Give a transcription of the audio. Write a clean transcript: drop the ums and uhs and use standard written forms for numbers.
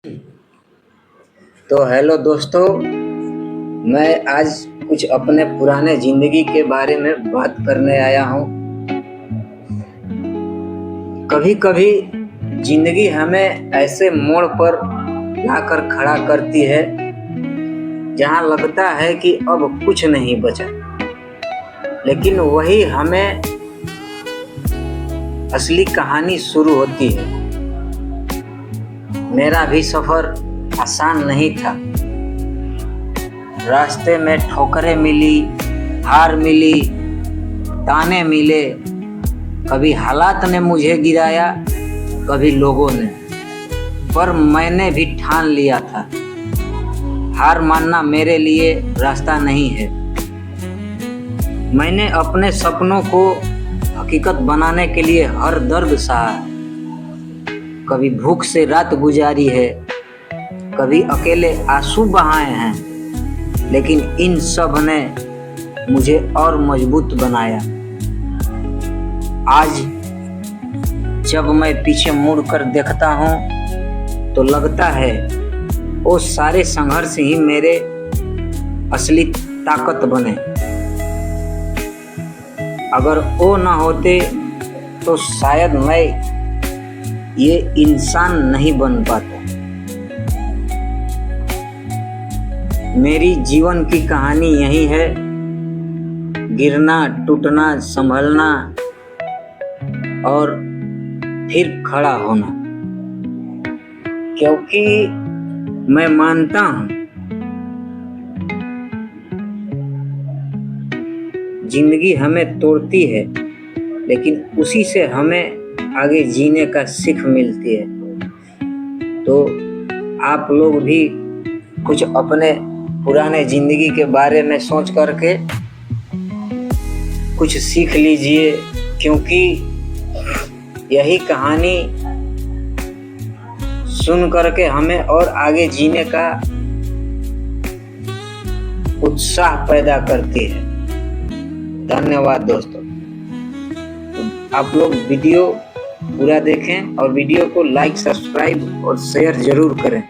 तो हेलो दोस्तों, मैं आज कुछ अपने पुराने ज़िंदगी के बारे में बात करने आया हूँ। कभी कभी ज़िंदगी हमें ऐसे मोड़ पर लाकर खड़ा करती है जहाँ लगता है कि अब कुछ नहीं बचा, लेकिन वही हमें असली कहानी शुरू होती है। मेरा भी सफ़र आसान नहीं था। रास्ते में ठोकरें मिली, हार मिली, ताने मिले। कभी हालात ने मुझे गिराया, कभी लोगों ने, पर मैंने भी ठान लिया था हार मानना मेरे लिए रास्ता नहीं है। मैंने अपने सपनों को हकीकत बनाने के लिए हर दर्द सहा। कभी भूख से रात गुजारी है, कभी अकेले आंसू बहाए हैं, लेकिन इन सब ने मुझे और मजबूत बनाया। आज जब मैं पीछे मुड़कर देखता हूँ तो लगता है वो सारे संघर्ष ही मेरे असली ताकत बने। अगर वो ना होते तो शायद मैं ये इंसान नहीं बन पाता। मेरी जीवन की कहानी यही है, गिरना, टूटना, संभलना और फिर खड़ा होना। क्योंकि मैं मानता हूँ जिंदगी हमें तोड़ती है, लेकिन उसी से हमें आगे जीने का सीख मिलती है। तो आप लोग भी कुछ अपने पुराने ज़िंदगी के बारे में सोच करके कुछ सीख लीजिए, क्योंकि यही कहानी सुन करके हमें और आगे जीने का उत्साह पैदा करती है। धन्यवाद दोस्तों। आप लोग वीडियो पूरा देखें और वीडियो को लाइक, सब्सक्राइब और शेयर ज़रूर करें।